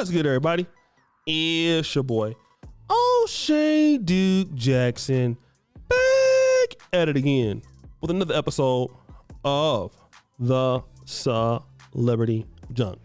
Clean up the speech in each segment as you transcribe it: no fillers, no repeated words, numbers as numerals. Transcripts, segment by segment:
What's good, everybody? It's your boy, O'Shane Duke Jackson, back at it again with another episode of the Celebrity Junk.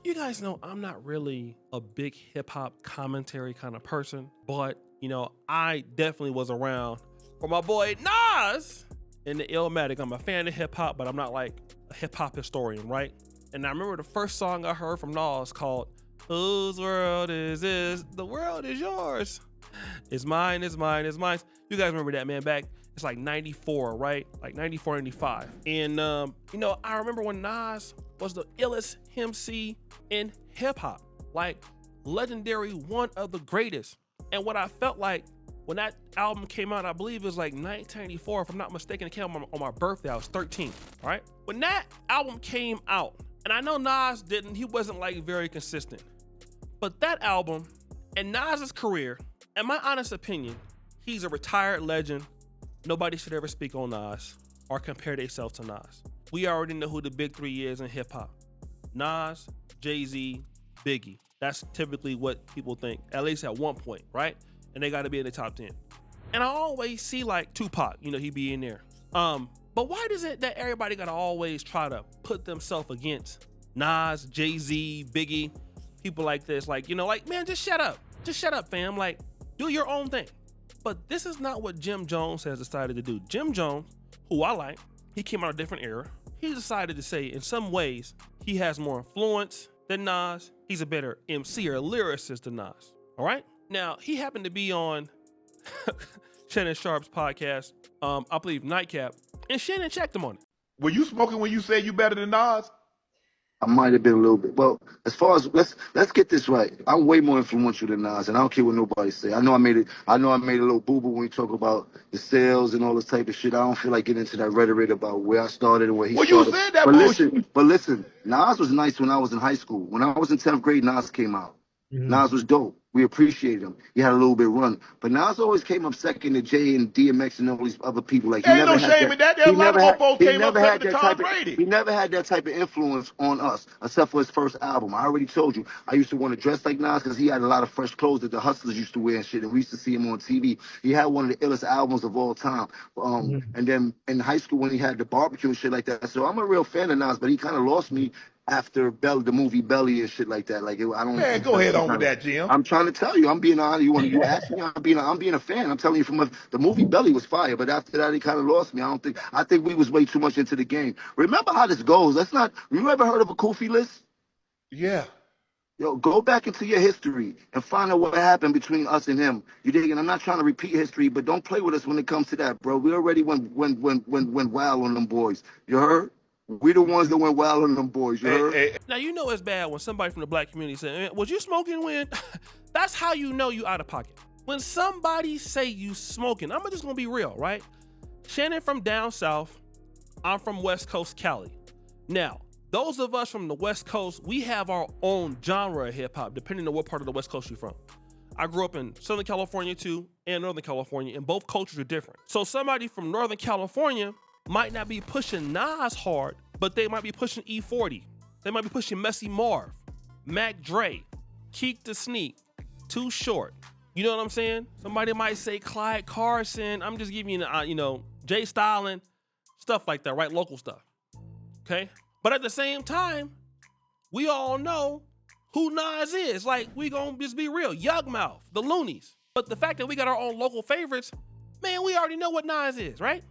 You guys know I'm not really a big hip hop commentary kind of person, but you know, I definitely was around for my boy Nas in the Illmatic. I'm a fan of hip hop, but I'm not like a hip hop historian, right? And I remember the first song I heard from Nas called "Whose World Is This? The World Is Yours. It's mine, it's mine, it's mine." You guys remember that, man? Back, it's like 94, right? Like 94, 95. And, you know, I remember when Nas was the illest MC in hip hop, like legendary, one of the greatest. And what I felt like when that album came out, I believe it was like 1994, if I'm not mistaken, it came out on my birthday. I was 13, all right? When that album came out, and I know Nas he wasn't like very consistent, but that album and Nas's career, in my honest opinion, he's a retired legend. Nobody should ever speak on Nas or compare themselves to Nas. We already know who the big three is in hip hop: Nas, Jay-Z, Biggie. That's typically what people think, at least at one point, right? And they got to be in the top 10. And I always see like Tupac, you know, he be in there. But why does it that everybody got to always try to put themselves against Nas, Jay-Z, Biggie, people like this? Like, you know, like, man, just shut up. Just shut up, fam. Like, do your own thing. But this is not what Jim Jones has decided to do. Jim Jones, who I like, he came out of a different era. He decided to say in some ways he has more influence than Nas. He's a better MC or lyricist than Nas. All right? Now, he happened to be on Shannon Sharpe's podcast, I believe Nightcap, and Shannon checked him on it. Were you smoking when you said you better than Nas? I might have been a little bit. Well, as far as let's get this right. I'm way more influential than Nas, and I don't care what nobody say. I know I made a little boo-boo when you talk about the sales and all this type of shit. I don't feel like getting into that rhetoric about where I started and where he started. Well, you said that bullshit. But listen, Nas was nice when I was in high school. When I was in 10th grade, Nas came out. Mm-hmm. Nas was dope. We appreciated him. He had a little bit run. But Nas always came up second to Jay and DMX and all these other people. Like, ain't no shame in that. There a lot of folks came up second to Tom Brady. He never had that type of influence on us, except for his first album. I already told you, I used to want to dress like Nas because he had a lot of fresh clothes that the hustlers used to wear and shit, and we used to see him on TV. He had one of the illest albums of all time. And then in high school when he had the barbecue and shit like that. So I'm a real fan of Nas, but he kind of lost me after the movie Belly and shit like that. Like, I don't. Man, go ahead on with that, Jim. I'm trying to tell you, I'm being honest. You ask me, I'm being a fan. I'm telling you, the movie Belly was fire, but after that, he kind of lost me. I think we was way too much into the game. Remember how this goes. You ever heard of a Kofi list? Yeah. Yo, go back into your history and find out what happened between us and him. You dig? And I'm not trying to repeat history, but don't play with us when it comes to that, bro. We already went wild on them boys. You heard? We the ones that went wild on them boys, you heard? Now, you know it's bad when somebody from the black community says, "Was you smoking when?" That's how you know you out of pocket. When somebody say you smoking, I'm just gonna be real, right? Shannon from down south, I'm from West Coast Cali. Now, those of us from the West Coast, we have our own genre of hip hop, depending on what part of the West Coast you're from. I grew up in Southern California too, and Northern California, and both cultures are different. So somebody from Northern California might not be pushing Nas hard, but they might be pushing E40. They might be pushing Messy Marv, Mac Dre, Keek the Sneak, Too Short. You know what I'm saying? Somebody might say Clyde Carson. I'm just giving you, Jay Stylin, stuff like that, right? Local stuff. Okay? But at the same time, we all know who Nas is. Like, we gonna just be real. Yugmouth, the Loonies. But the fact that we got our own local favorites, man, we already know what Nas is, right?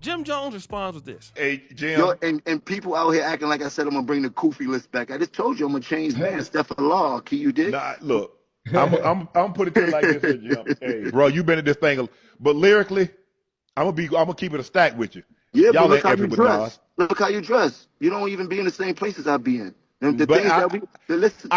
Jim Jones responds with this. Hey, Jim. Yo, and people out here acting like I said I'm going to bring the Kofi list back. I just told you I'm a changed man. Stephen Law, can you dig? Nah, look, I'm put it to you like this here, Jim. Hey, bro, you been in this thing, but lyrically, I'm gonna keep it a stack with you. Yeah, y'all but look how you dress. Nas. Look how you dress. You don't even be in the same places I be in. I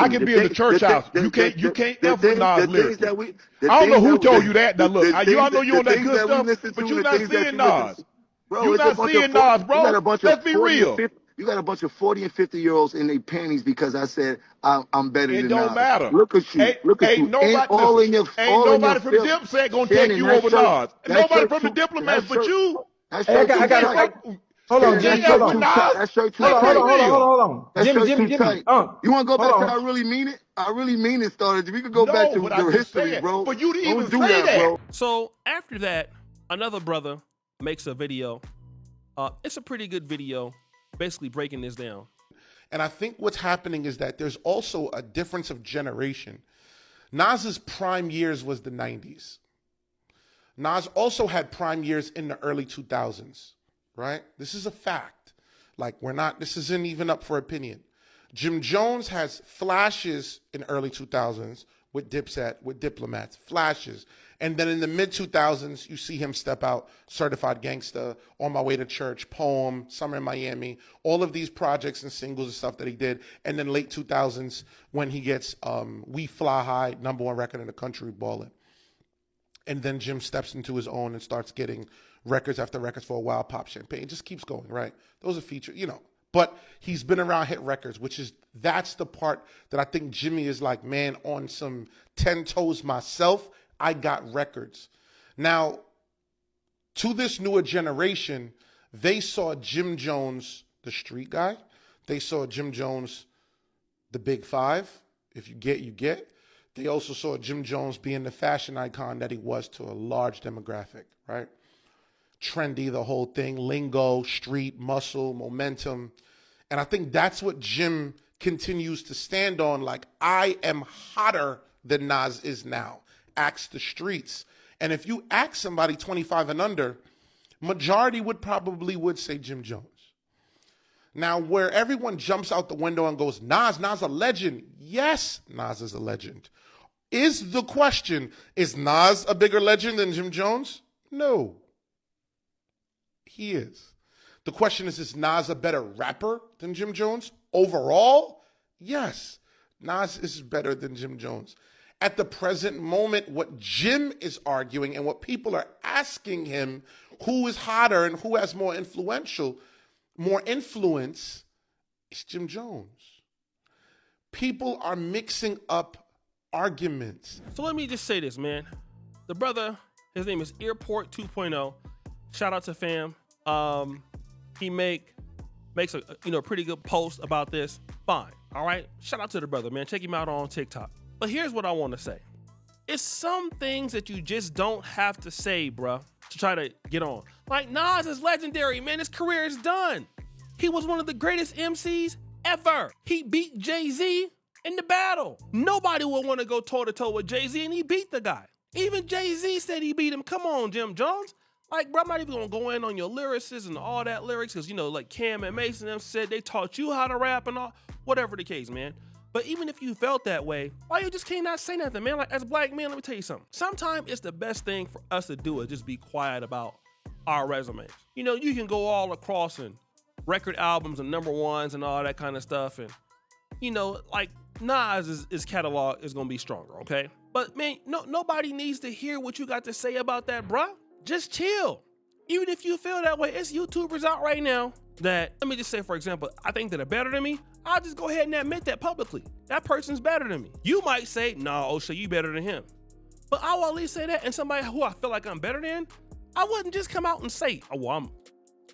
can be in the church house. You can't F with Nas lyrics. I don't know who told you that. Now look, I know you on that good stuff, but you're not seeing Nas. Bro, you're not seeing Nas, bro. Let's be real. You got a bunch of 40 and 50-year-olds in their panties because I said I'm better than Nas. It don't matter. Look at you. Look at you. Nobody from Dipset gonna take you over Nas. Nobody from the Diplomats but you. I got Hold on, Jimmy. Hold on. That shirt too Hold tight. on. Jimmy. You want to go back to I really mean it? I really mean it started. We could go back to the history, bro. For you to even do say that, bro. So after that, another brother makes a video. It's a pretty good video, basically breaking this down. And I think what's happening is that there's also a difference of generation. Nas's prime years was the 90s. Nas also had prime years in the early 2000s, right? This is a fact. Like, this isn't even up for opinion. Jim Jones has flashes in early 2000s with Dipset, with Diplomats, flashes. And then in the mid 2000s, you see him step out, Certified Gangsta, On My Way to Church, Poem, Summer in Miami, all of these projects and singles and stuff that he did. And then late 2000s, when he gets We Fly High, #1 record in the country, Ballin'. And then Jim steps into his own and starts getting records after records for a while, Pop Champagne. It just keeps going, right? Those are features, But he's been around hit records, that's the part that I think Jimmy is like, man, on some 10 toes myself, I got records. Now, to this newer generation, they saw Jim Jones, the street guy. They saw Jim Jones, the Big Five. If you get, you get. They also saw Jim Jones being the fashion icon that he was to a large demographic, right? Trendy, the whole thing, lingo, street, muscle, momentum. And I think that's what Jim continues to stand on. Like, I am hotter than Nas is now. Ask the streets. And if you ask somebody 25 and under, majority would say Jim Jones. Now, where everyone jumps out the window and goes, Nas a legend. Yes, Nas is a legend. Is the question, is Nas a bigger legend than Jim Jones? No. He is. The question is Nas a better rapper than Jim Jones? Overall, yes. Nas is better than Jim Jones. At the present moment, what Jim is arguing and what people are asking him, who is hotter and who has more influence, is Jim Jones. People are mixing up arguments. So let me just say this, man. The brother, his name is Airport 2.0. Shout out to fam. He makes a pretty good post about this. Fine, all right? Shout out to the brother, man. Check him out on TikTok. But here's what I want to say. It's some things that you just don't have to say, bruh, to try to get on. Like, Nas is legendary, man. His career is done. He was one of the greatest MCs ever. He beat Jay-Z in the battle. Nobody would want to go toe-to-toe with Jay-Z, and he beat the guy. Even Jay-Z said he beat him. Come on, Jim Jones. Like, bro, I'm not even going to go in on your lyricists and all that lyrics because, like Cam and Mason them said they taught you how to rap and all, whatever the case, man. But even if you felt that way, why you just cannot say nothing, man? Like, as a black man, let me tell you something. Sometimes it's the best thing for us to do is just be quiet about our resumes. You can go all across and record albums and #1s and all that kind of stuff. And, like, Nas' his catalog is going to be stronger, okay? But, man, nobody needs to hear what you got to say about that, bruh. Just chill. Even if you feel that way, it's YouTubers out right now that, let me just say, for example, I think that are better than me. I'll just go ahead and admit that publicly. That person's better than me. You might say, no, O'Shea, you better than him. But I will at least say that, and somebody who I feel like I'm better than, I wouldn't just come out and say, oh, well,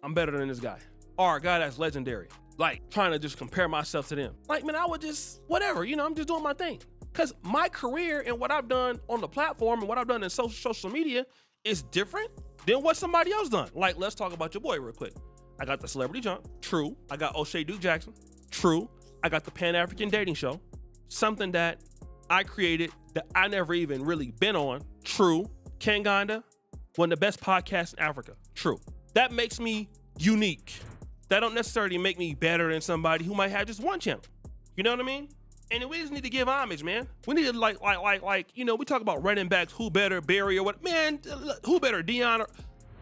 I'm better than this guy. Or a guy that's legendary. Like, trying to just compare myself to them. Like, man, I would just, whatever, I'm just doing my thing. Because my career and what I've done on the platform and what I've done in social media is different than what somebody else done. Like, let's talk about your boy real quick. I got the Celebrity Jump, true. I got O'Shea Duke Jackson, true. I got the Pan-African Dating Show, something that I created that I never even really been on, true. Kanganda, one of the best podcasts in Africa, true. That makes me unique. That don't necessarily make me better than somebody who might have just one channel. You know what I mean? And we just need to give homage, man. We need to like, we talk about running backs, who better, Barry or what. Man, who better, Deion?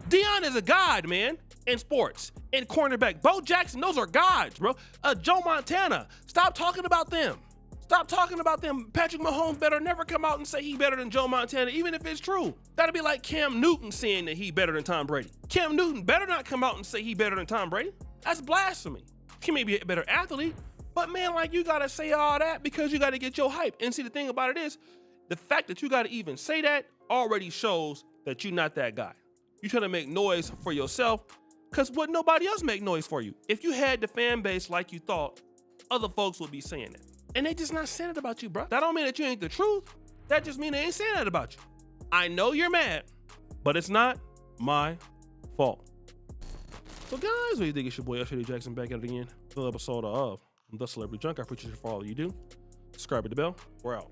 Deion is a god, man, in sports. And cornerback, Bo Jackson, those are gods, bro. Joe Montana, stop talking about them. Stop talking about them. Patrick Mahomes better never come out and say he better than Joe Montana, even if it's true. That'd be like Cam Newton saying that he better than Tom Brady. Cam Newton better not come out and say he better than Tom Brady. That's blasphemy. He may be a better athlete, but man, like, you gotta say all that because you gotta get your hype. And see, the thing about it is, the fact that you gotta even say that already shows that you're not that guy. You're trying to make noise for yourself Because would nobody else make noise for you? If you had the fan base like you thought, other folks would be saying it. And they just not saying it about you, bro. That don't mean that you ain't the truth. That just mean they ain't saying that about you. I know you're mad, but it's not my fault. So guys, what do you think? It's your boy Sharpe Jackson back at it again. Another episode of The Celebrity Junk. I appreciate you for all you do. Subscribe to the bell. We're out.